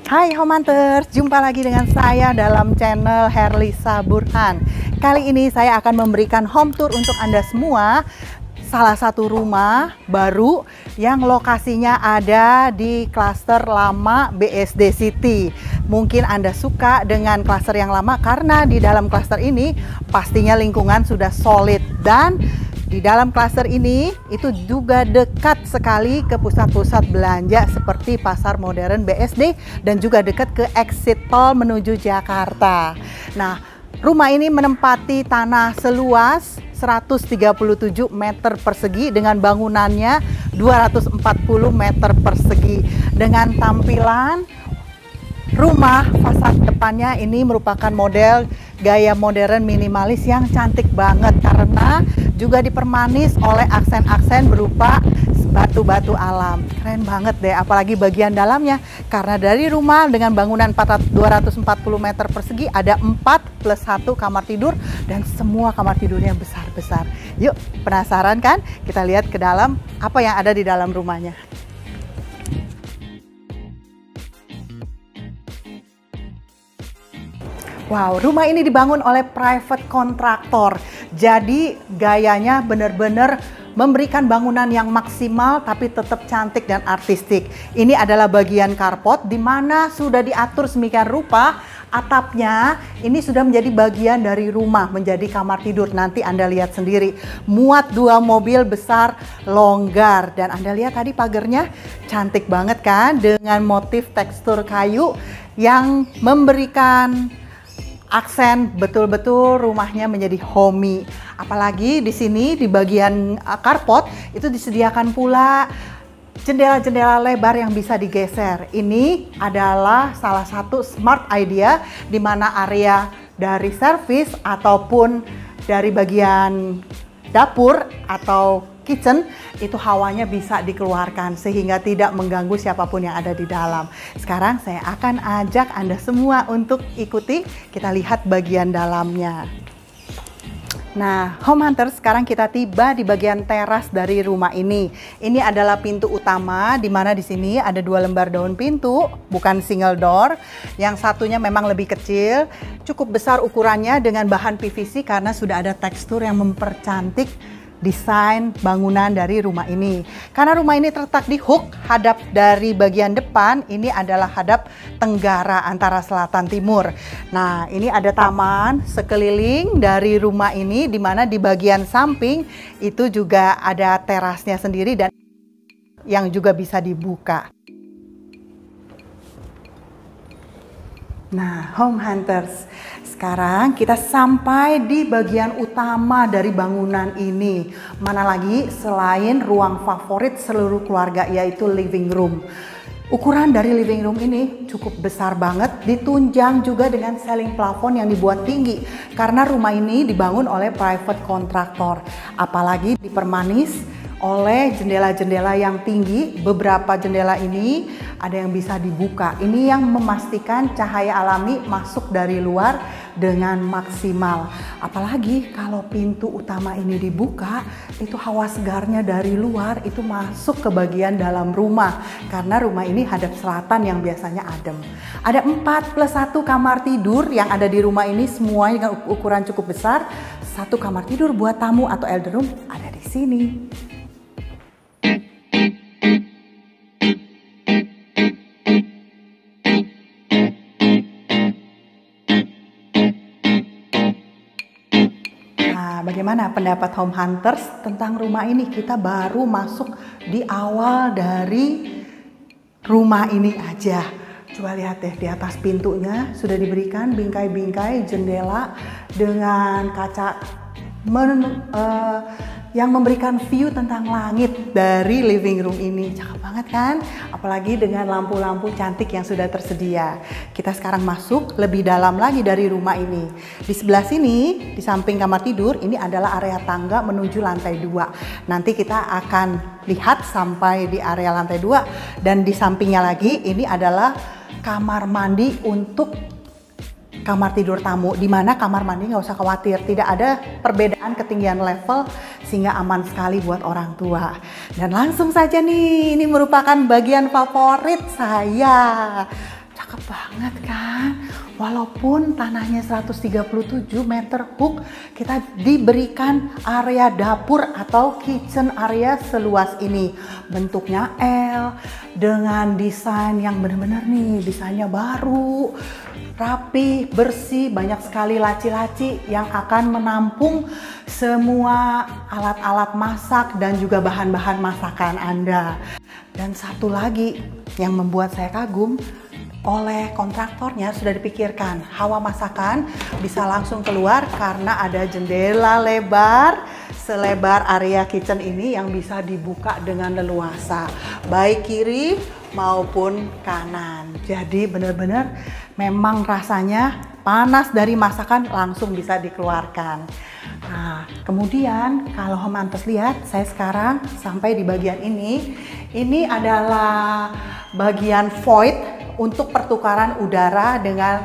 Hai Homehunters, jumpa lagi dengan saya dalam channel Herlisa Burhan. Kali ini saya akan memberikan home tour untuk Anda semua. Salah satu rumah baru yang lokasinya ada di klaster lama BSD City. Mungkin Anda suka dengan klaster yang lama karena di dalam klaster ini pastinya lingkungan sudah solid, dan di dalam klaster ini itu juga dekat sekali ke pusat-pusat belanja seperti pasar modern BSD dan juga dekat ke exit tol menuju Jakarta. Nah, rumah ini menempati tanah seluas 137 meter persegi dengan bangunannya 240 meter persegi. Dengan tampilan rumah fasad depannya ini merupakan model gaya modern minimalis yang cantik banget karena juga dipermanis oleh aksen-aksen berupa batu-batu alam. Keren banget deh, apalagi bagian dalamnya. Karena dari rumah dengan bangunan 240 meter persegi ada 4+1 kamar tidur dan semua kamar tidurnya besar-besar. Yuk, penasaran kan? Kita lihat ke dalam apa yang ada di dalam rumahnya. Wow, rumah ini dibangun oleh private contractor. Jadi gayanya benar-benar memberikan bangunan yang maksimal tapi tetap cantik dan artistik. Ini adalah bagian carport di mana sudah diatur sedemikian rupa atapnya ini sudah menjadi bagian dari rumah, menjadi kamar tidur. Nanti Anda lihat sendiri, muat 2 mobil besar longgar, dan Anda lihat tadi pagarnya cantik banget kan dengan motif tekstur kayu yang memberikan aksen betul-betul rumahnya menjadi homey. Apalagi di sini di bagian carport itu disediakan pula jendela-jendela lebar yang bisa digeser. Ini adalah salah satu smart idea di mana area dari servis ataupun dari bagian dapur atau kitchen itu hawanya bisa dikeluarkan sehingga tidak mengganggu siapapun yang ada di dalam. Sekarang saya akan ajak Anda semua untuk ikuti, kita lihat bagian dalamnya. Nah, Homehunters, sekarang kita tiba di bagian teras dari rumah ini. Ini adalah pintu utama, di mana di sini ada 2 lembar daun pintu, bukan single door. Yang satunya memang lebih kecil, cukup besar ukurannya dengan bahan PVC karena sudah ada tekstur yang mempercantik desain bangunan dari rumah ini. Karena rumah ini terletak di hook hadap dari bagian depan, ini adalah hadap tenggara antara selatan timur. Nah, ini ada taman sekeliling dari rumah ini, di mana di bagian samping itu juga ada terasnya sendiri dan yang juga bisa dibuka. Nah, Homehunters, sekarang kita sampai di bagian utama dari bangunan ini. Mana lagi selain ruang favorit seluruh keluarga, yaitu living room. Ukuran dari living room ini cukup besar banget, ditunjang juga dengan ceiling plafon yang dibuat tinggi. Karena rumah ini dibangun oleh private contractor. Apalagi dipermanis oleh jendela-jendela yang tinggi. Beberapa jendela ini ada yang bisa dibuka. Ini yang memastikan cahaya alami masuk dari luar dengan maksimal. Apalagi kalau pintu utama ini dibuka, itu hawa segarnya dari luar itu masuk ke bagian dalam rumah. Karena rumah ini hadap selatan yang biasanya adem. Ada 4+1 kamar tidur yang ada di rumah ini, semuanya dengan ukuran cukup besar. 1 kamar tidur buat tamu atau elder room ada di sini. Bagaimana pendapat Homehunters tentang rumah ini? Kita baru masuk di awal dari rumah ini aja. Coba lihat deh, di atas pintunya sudah diberikan bingkai-bingkai jendela dengan kaca yang memberikan view tentang langit dari living room ini. Cakep banget kan? Apalagi dengan lampu-lampu cantik yang sudah tersedia. Kita sekarang masuk lebih dalam lagi dari rumah ini. Di sebelah sini, di samping kamar tidur, ini adalah area tangga menuju lantai 2. Nanti kita akan lihat sampai di area lantai 2. Dan di sampingnya lagi, ini adalah kamar mandi untuk kamar tidur tamu, di mana kamar mandi nggak usah khawatir, tidak ada perbedaan ketinggian level sehingga aman sekali buat orang tua. Dan langsung saja nih, ini merupakan bagian favorit saya. Cakep banget kan? Walaupun tanahnya 137 meter hook, kita diberikan area dapur atau kitchen area seluas ini. Bentuknya L dengan desain yang benar-benar nih, desainnya baru, rapi, bersih, banyak sekali laci-laci yang akan menampung semua alat-alat masak dan juga bahan-bahan masakan Anda. Dan satu lagi yang membuat saya kagum, oleh kontraktornya sudah dipikirkan hawa masakan bisa langsung keluar karena ada jendela lebar selebar area kitchen ini yang bisa dibuka dengan leluasa baik kiri maupun kanan. Jadi benar-benar memang rasanya panas dari masakan langsung bisa dikeluarkan. Nah, kemudian kalau Home Hunters lihat, saya sekarang sampai di bagian ini. Ini adalah bagian void untuk pertukaran udara dengan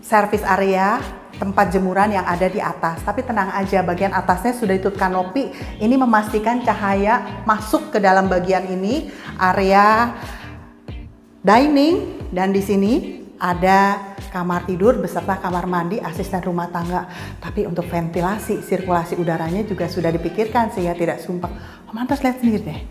service area tempat jemuran yang ada di atas. Tapi tenang aja, bagian atasnya sudah ditutup kanopi. Ini memastikan cahaya masuk ke dalam bagian ini, area dining, dan di sini ada kamar tidur beserta kamar mandi asisten rumah tangga. Tapi untuk ventilasi, sirkulasi udaranya juga sudah dipikirkan sehingga tidak sumpek. Mantas lihat sendiri deh.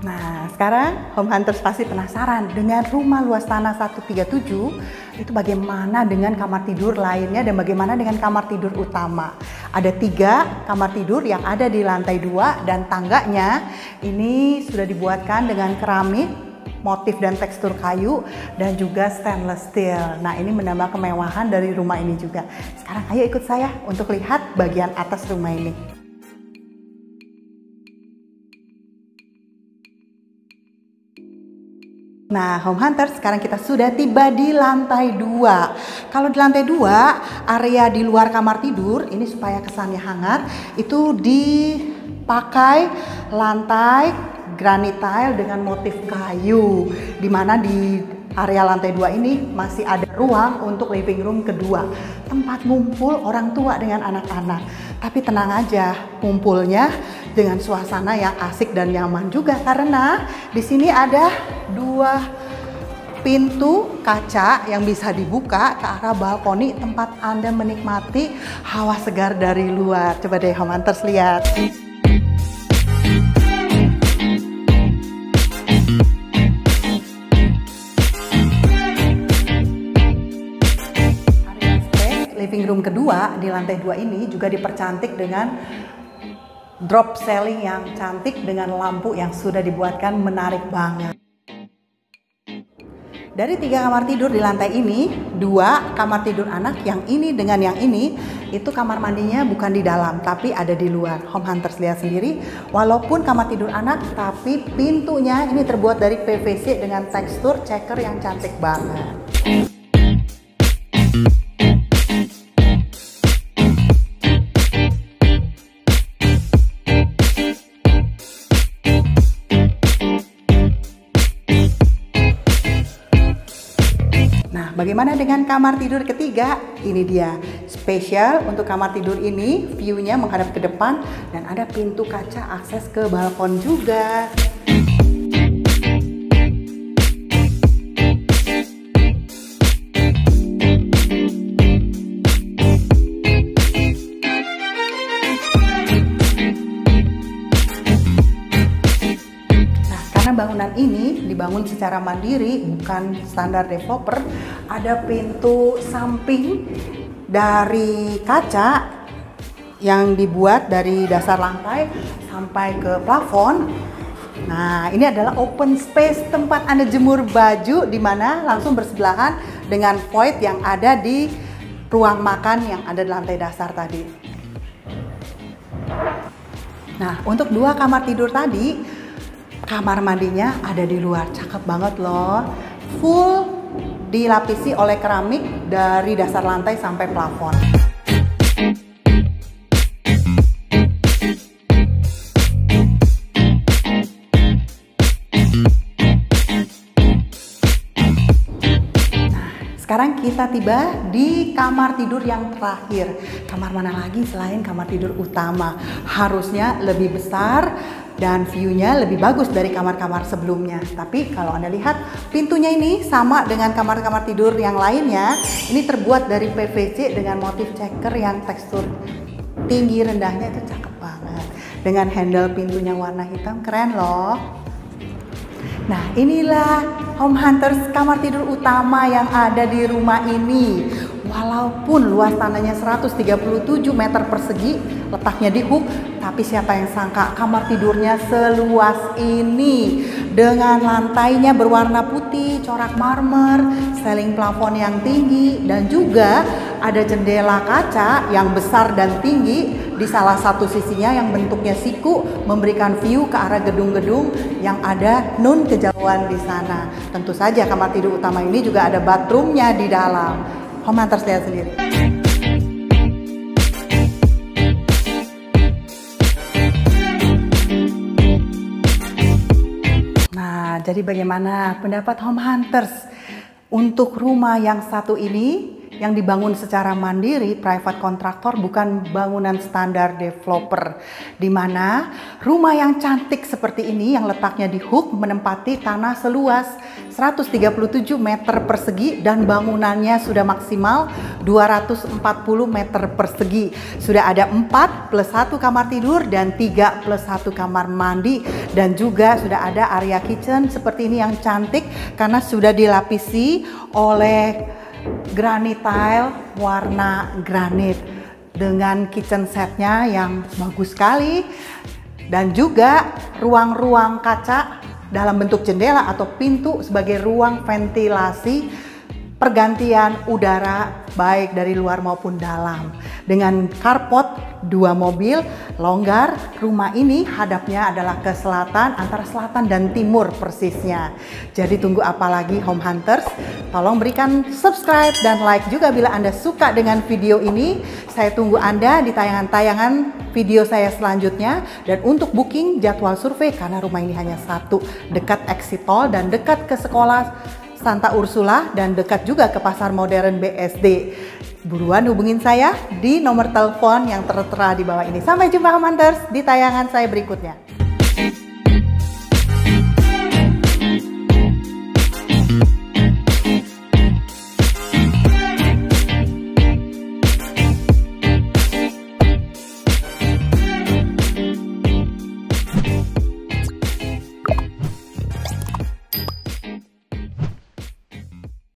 Nah, sekarang Home Hunters pasti penasaran dengan rumah luas tanah 137 itu bagaimana dengan kamar tidur lainnya dan bagaimana dengan kamar tidur utama. Ada 3 kamar tidur yang ada di lantai 2 dan tangganya ini sudah dibuatkan dengan keramik, motif dan tekstur kayu dan juga stainless steel. Nah, ini menambah kemewahan dari rumah ini juga. Sekarang ayo ikut saya untuk lihat bagian atas rumah ini. Nah, Home Hunters, sekarang kita sudah tiba di lantai 2. Kalau di lantai 2, area di luar kamar tidur, ini supaya kesannya hangat, itu dipakai lantai granite tile dengan motif kayu. Dimana di area lantai 2 ini masih ada ruang untuk living room kedua. Tempat ngumpul orang tua dengan anak-anak. Tapi tenang aja, ngumpulnya dengan suasana yang asik dan nyaman juga karena di sini ada 2 pintu kaca yang bisa dibuka ke arah balkoni tempat Anda menikmati hawa segar dari luar. Coba deh Home Hunters lihat. Living room kedua di lantai 2 ini juga dipercantik dengan drop ceiling yang cantik dengan lampu yang sudah dibuatkan menarik banget. Dari 3 kamar tidur di lantai ini, 2 kamar tidur anak, yang ini dengan yang ini, itu kamar mandinya bukan di dalam, tapi ada di luar. Home Hunters lihat sendiri, walaupun kamar tidur anak, tapi pintunya ini terbuat dari PVC dengan tekstur checker yang cantik banget. Bagaimana dengan kamar tidur ketiga? Ini dia, spesial untuk kamar tidur ini, view-nya menghadap ke depan dan ada pintu kaca akses ke balkon juga. Bangunan ini dibangun secara mandiri, bukan standar developer. Ada pintu samping dari kaca yang dibuat dari dasar lantai sampai ke plafon. Nah, ini adalah open space tempat Anda jemur baju, di mana langsung bersebelahan dengan void yang ada di ruang makan yang ada di lantai dasar tadi. Nah, untuk 2 kamar tidur tadi, kamar mandinya ada di luar, cakep banget loh. Full dilapisi oleh keramik dari dasar lantai sampai plafon. Sekarang kita tiba di kamar tidur yang terakhir. Kamar mana lagi selain kamar tidur utama? Harusnya lebih besar dan view-nya lebih bagus dari kamar-kamar sebelumnya. Tapi kalau Anda lihat, pintunya ini sama dengan kamar-kamar tidur yang lainnya. Ini terbuat dari PVC dengan motif checker yang tekstur tinggi rendahnya itu cakep banget. Dengan handle pintunya warna hitam, keren loh. Nah, inilah Home Hunters kamar tidur utama yang ada di rumah ini. Walaupun luas tanahnya 137 meter persegi, letaknya di Hook, tapi siapa yang sangka kamar tidurnya seluas ini. Dengan lantainya berwarna putih, corak marmer, seling plafon yang tinggi, dan juga ada jendela kaca yang besar dan tinggi di salah satu sisinya yang bentuknya siku, memberikan view ke arah gedung-gedung yang ada nun kejauhan di sana. Tentu saja kamar tidur utama ini juga ada bathroomnya di dalam. Home Hunters lihat sendiri. Nah, jadi bagaimana pendapat Home Hunters untuk rumah yang satu ini? Yang dibangun secara mandiri, private kontraktor, bukan bangunan standar developer, di mana rumah yang cantik seperti ini yang letaknya di Hook menempati tanah seluas 137 meter persegi dan bangunannya sudah maksimal 240 meter persegi. Sudah ada 4 plus 1 kamar tidur dan 3 plus 1 kamar mandi, dan juga sudah ada area kitchen seperti ini yang cantik karena sudah dilapisi oleh granite tile warna granit dengan kitchen setnya yang bagus sekali, dan juga ruang-ruang kaca dalam bentuk jendela atau pintu sebagai ruang ventilasi pergantian udara baik dari luar maupun dalam. Dengan carport 2 mobil longgar, rumah ini hadapnya adalah ke selatan, antara selatan dan timur persisnya. Jadi tunggu apa lagi Home Hunters? Tolong berikan subscribe dan like juga bila Anda suka dengan video ini. Saya tunggu Anda di tayangan-tayangan video saya selanjutnya. Dan untuk booking jadwal survei, karena rumah ini hanya satu, dekat exit tol dan dekat ke sekolah Santa Ursula dan dekat juga ke pasar modern BSD. Buruan hubungin saya di nomor telepon yang tertera di bawah ini. Sampai jumpa Home Hunters di tayangan saya berikutnya.